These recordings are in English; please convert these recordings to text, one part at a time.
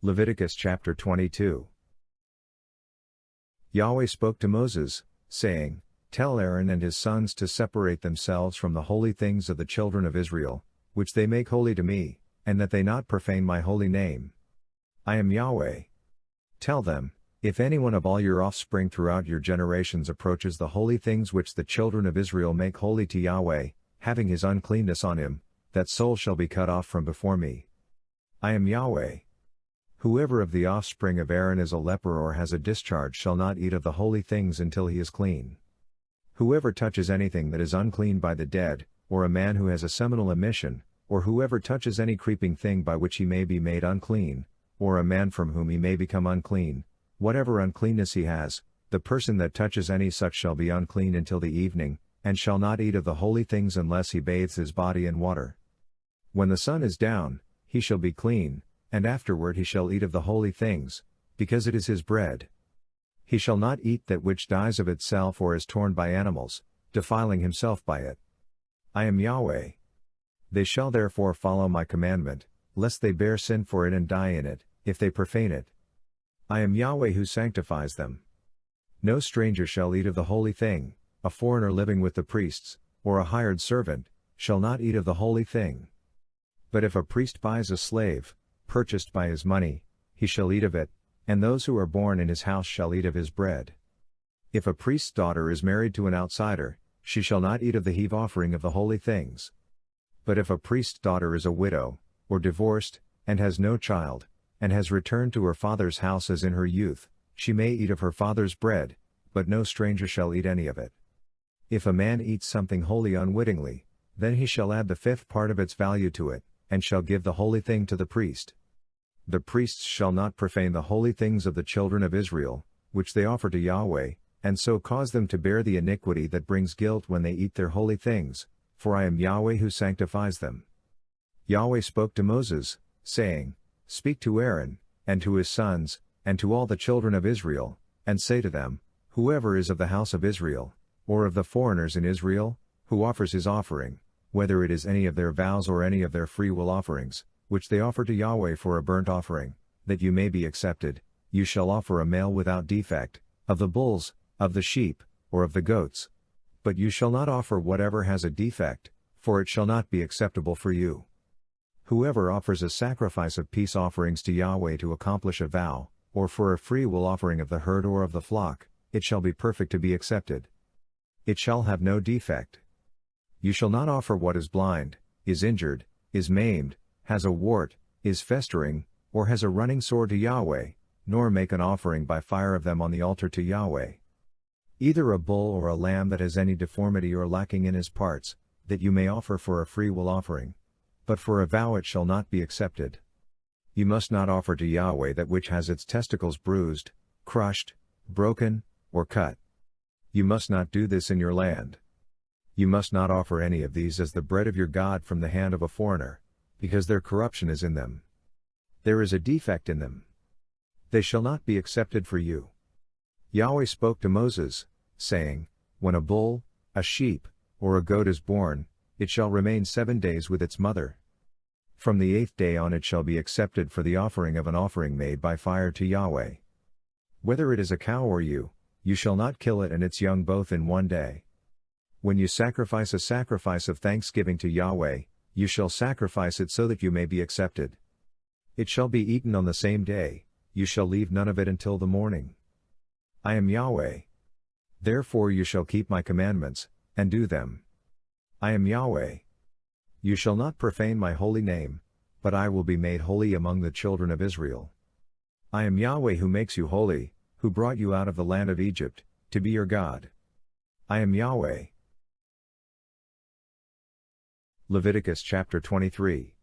Leviticus chapter 22. Yahweh spoke to Moses, saying, Tell Aaron and his sons to separate themselves from the holy things of the children of Israel, which they make holy to me, and that they not profane my holy name. I am Yahweh. Tell them, if anyone of all your offspring throughout your generations approaches the holy things which the children of Israel make holy to Yahweh, having his uncleanness on him, that soul shall be cut off from before me. I am Yahweh. Whoever of the offspring of Aaron is a leper or has a discharge shall not eat of the holy things until he is clean. Whoever touches anything that is unclean by the dead, or a man who has a seminal emission, or whoever touches any creeping thing by which he may be made unclean, or a man from whom he may become unclean, whatever uncleanness he has, the person that touches any such shall be unclean until the evening, and shall not eat of the holy things unless he bathes his body in water. When the sun is down, he shall be clean, and afterward he shall eat of the holy things, because it is his bread. He shall not eat that which dies of itself or is torn by animals, defiling himself by it. I am Yahweh. They shall therefore follow my commandment, lest they bear sin for it and die in it, if they profane it. I am Yahweh who sanctifies them. No stranger shall eat of the holy thing, a foreigner living with the priests, or a hired servant, shall not eat of the holy thing. But if a priest buys a slave, purchased by his money, he shall eat of it, and those who are born in his house shall eat of his bread. If a priest's daughter is married to an outsider, she shall not eat of the heave offering of the holy things. But if a priest's daughter is a widow, or divorced, and has no child, and has returned to her father's house as in her youth, she may eat of her father's bread, but no stranger shall eat any of it. If a man eats something holy unwittingly, then he shall add the fifth part of its value to it, and shall give the holy thing to the priest. The priests shall not profane the holy things of the children of Israel, which they offer to Yahweh, and so cause them to bear the iniquity that brings guilt when they eat their holy things, for I am Yahweh who sanctifies them. Yahweh spoke to Moses, saying, Speak to Aaron, and to his sons, and to all the children of Israel, and say to them, Whoever is of the house of Israel, or of the foreigners in Israel, who offers his offering, whether it is any of their vows or any of their freewill offerings, which they offer to Yahweh for a burnt offering, that you may be accepted, you shall offer a male without defect, of the bulls, of the sheep, or of the goats. But you shall not offer whatever has a defect, for it shall not be acceptable for you. Whoever offers a sacrifice of peace offerings to Yahweh to accomplish a vow, or for a freewill offering of the herd or of the flock, it shall be perfect to be accepted. It shall have no defect. You shall not offer what is blind, is injured, is maimed, has a wart, is festering, or has a running sore to Yahweh, nor make an offering by fire of them on the altar to Yahweh. Either a bull or a lamb that has any deformity or lacking in his parts, that you may offer for a freewill offering. But for a vow it shall not be accepted. You must not offer to Yahweh that which has its testicles bruised, crushed, broken, or cut. You must not do this in your land. You must not offer any of these as the bread of your God from the hand of a foreigner, because their corruption is in them. There is a defect in them. They shall not be accepted for you. Yahweh spoke to Moses, saying, When a bull, a sheep, or a goat is born, it shall remain 7 days with its mother. From the 8th day on it shall be accepted for the offering of an offering made by fire to Yahweh. Whether it is a cow or you shall not kill it and its young both in 1 day. When you sacrifice a sacrifice of thanksgiving to Yahweh, you shall sacrifice it so that you may be accepted. It shall be eaten on the same day, you shall leave none of it until the morning. I am Yahweh. Therefore you shall keep my commandments, and do them. I am Yahweh. You shall not profane my holy name, but I will be made holy among the children of Israel. I am Yahweh who makes you holy, who brought you out of the land of Egypt, to be your God. I am Yahweh. Leviticus chapter 23.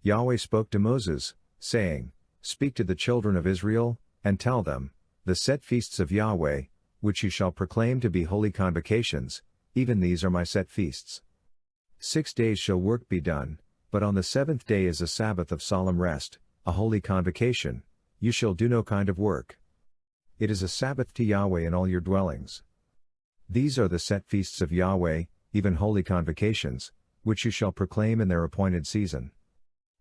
Yahweh spoke to Moses, saying, Speak to the children of Israel, and tell them, The set feasts of Yahweh, which you shall proclaim to be holy convocations, even these are my set feasts. 6 days shall work be done, but on the 7th day is a Sabbath of solemn rest, a holy convocation, you shall do no kind of work. It is a Sabbath to Yahweh in all your dwellings. These are the set feasts of Yahweh, even holy convocations, which you shall proclaim in their appointed season.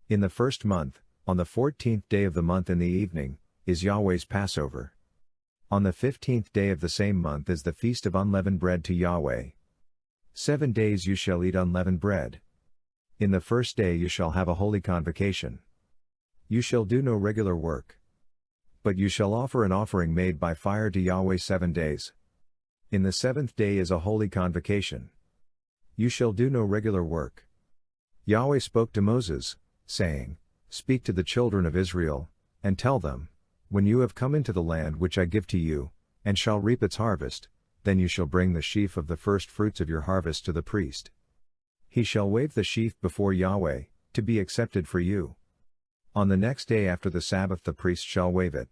In the 1st month, On the 14th day of the month in the evening, is Yahweh's Passover. On the 15th day of the same month is the feast of unleavened bread to Yahweh. 7 days you shall eat unleavened bread. In the first day you shall have a holy convocation. You shall do no regular work. But you shall offer an offering made by fire to Yahweh 7 days. In the 7th day is a holy convocation. You shall do no regular work. Yahweh spoke to Moses, saying, Speak to the children of Israel, and tell them, When you have come into the land which I give to you, and shall reap its harvest, then you shall bring the sheaf of the first fruits of your harvest to the priest. He shall wave the sheaf before Yahweh, to be accepted for you. On the next day after the Sabbath the priest shall wave it.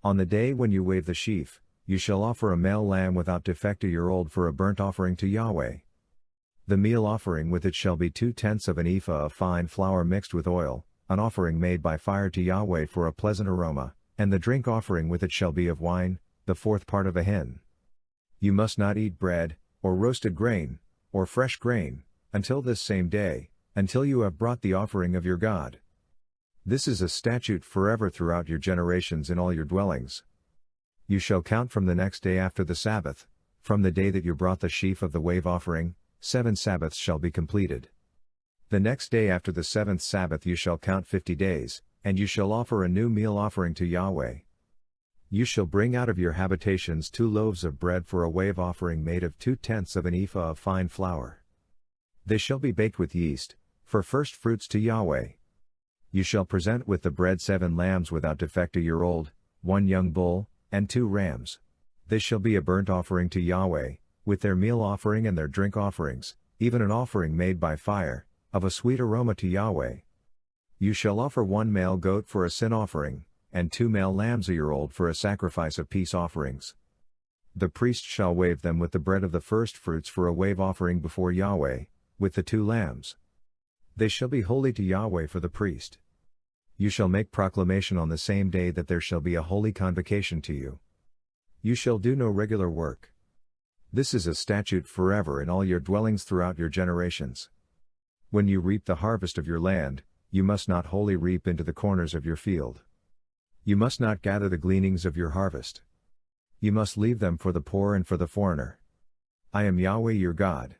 On the day when you wave the sheaf, you shall offer a male lamb without defect a year old for a burnt offering to Yahweh. The meal offering with it shall be 2/10 of an ephah of fine flour mixed with oil, an offering made by fire to Yahweh for a pleasant aroma, and the drink offering with it shall be of wine, the 4th part of a hin. You must not eat bread, or roasted grain, or fresh grain, until this same day, until you have brought the offering of your God. This is a statute forever throughout your generations in all your dwellings. You shall count from the next day after the Sabbath, from the day that you brought the sheaf of the wave offering, 7 Sabbaths shall be completed. The next day after the 7th Sabbath you shall count 50 days, and you shall offer a new meal offering to Yahweh. You shall bring out of your habitations 2 loaves of bread for a wave offering made of 2/10 of an ephah of fine flour. They shall be baked with yeast, for first fruits to Yahweh. You shall present with the bread 7 lambs without defect a year old, 1 young bull, and 2 rams. They shall be a burnt offering to Yahweh, with their meal offering and their drink offerings, even an offering made by fire, of a sweet aroma to Yahweh. You shall offer 1 male goat for a sin offering, and 2 male lambs a year old for a sacrifice of peace offerings. The priest shall wave them with the bread of the first fruits for a wave offering before Yahweh, with the 2 lambs. They shall be holy to Yahweh for the priest. You shall make proclamation on the same day that there shall be a holy convocation to you. You shall do no regular work. This is a statute forever in all your dwellings throughout your generations. When you reap the harvest of your land, you must not wholly reap into the corners of your field. You must not gather the gleanings of your harvest. You must leave them for the poor and for the foreigner. I am Yahweh your God.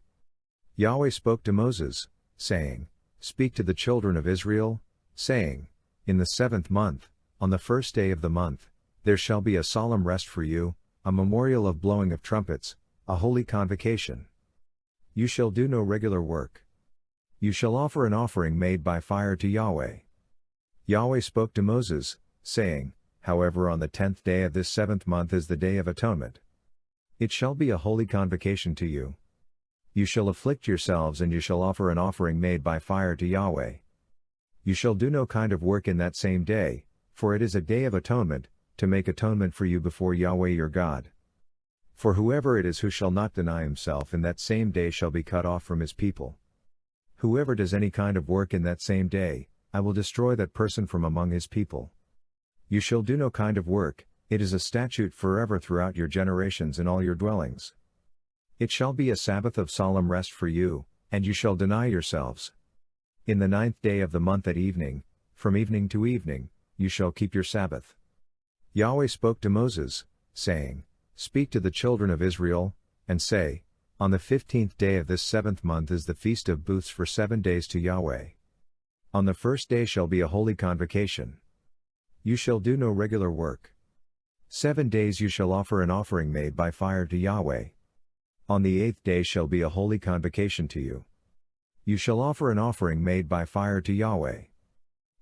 Yahweh spoke to Moses, saying, Speak to the children of Israel, saying, In the 7th month, on the 1st day of the month, there shall be a solemn rest for you, a memorial of blowing of trumpets, a holy convocation. You shall do no regular work. You shall offer an offering made by fire to Yahweh. Yahweh spoke to Moses, saying, However on the 10th day of this 7th month is the Day of Atonement. It shall be a holy convocation to you. You shall afflict yourselves and you shall offer an offering made by fire to Yahweh. You shall do no kind of work in that same day, for it is a day of atonement, to make atonement for you before Yahweh your God. For whoever it is who shall not deny himself in that same day shall be cut off from his people. Whoever does any kind of work in that same day, I will destroy that person from among his people. You shall do no kind of work, it is a statute forever throughout your generations in all your dwellings. It shall be a Sabbath of solemn rest for you, and you shall deny yourselves. In the 9th day of the month at evening, from evening to evening, you shall keep your Sabbath. Yahweh spoke to Moses, saying, Speak to the children of Israel, and say, On the 15th day of this 7th month is the Feast of Booths for 7 days to Yahweh. On the 1st day shall be a holy convocation. You shall do no regular work. 7 days you shall offer an offering made by fire to Yahweh. On the 8th day shall be a holy convocation to you. You shall offer an offering made by fire to Yahweh.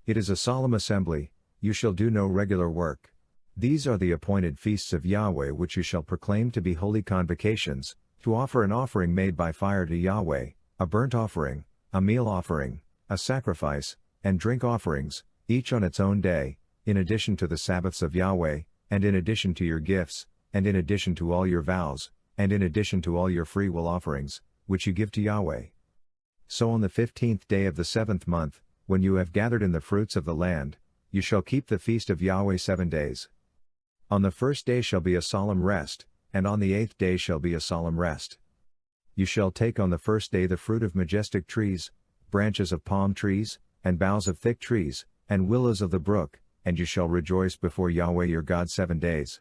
It is a solemn assembly, you shall do no regular work. These are the appointed feasts of Yahweh which you shall proclaim to be holy convocations, to offer an offering made by fire to Yahweh, a burnt offering, a meal offering, a sacrifice, and drink offerings, each on its own day, in addition to the Sabbaths of Yahweh, and in addition to your gifts, and in addition to all your vows, and in addition to all your freewill offerings, which you give to Yahweh. So on the 15th day of the 7th month, when you have gathered in the fruits of the land, you shall keep the feast of Yahweh 7 days. On the 1st day shall be a solemn rest, and on the 8th day shall be a solemn rest. You shall take on the 1st day the fruit of majestic trees, branches of palm trees, and boughs of thick trees, and willows of the brook, and you shall rejoice before Yahweh your God 7 days.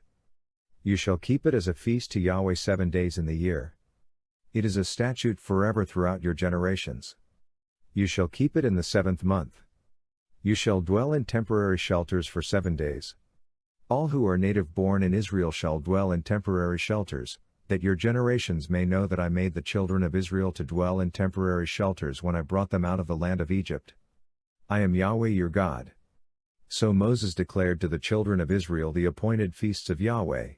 You shall keep it as a feast to Yahweh 7 days in the year. It is a statute forever throughout your generations. You shall keep it in the 7th month. You shall dwell in temporary shelters for 7 days. All who are native born in Israel shall dwell in temporary shelters, that your generations may know that I made the children of Israel to dwell in temporary shelters when I brought them out of the land of Egypt. I am Yahweh your God. So Moses declared to the children of Israel the appointed feasts of Yahweh,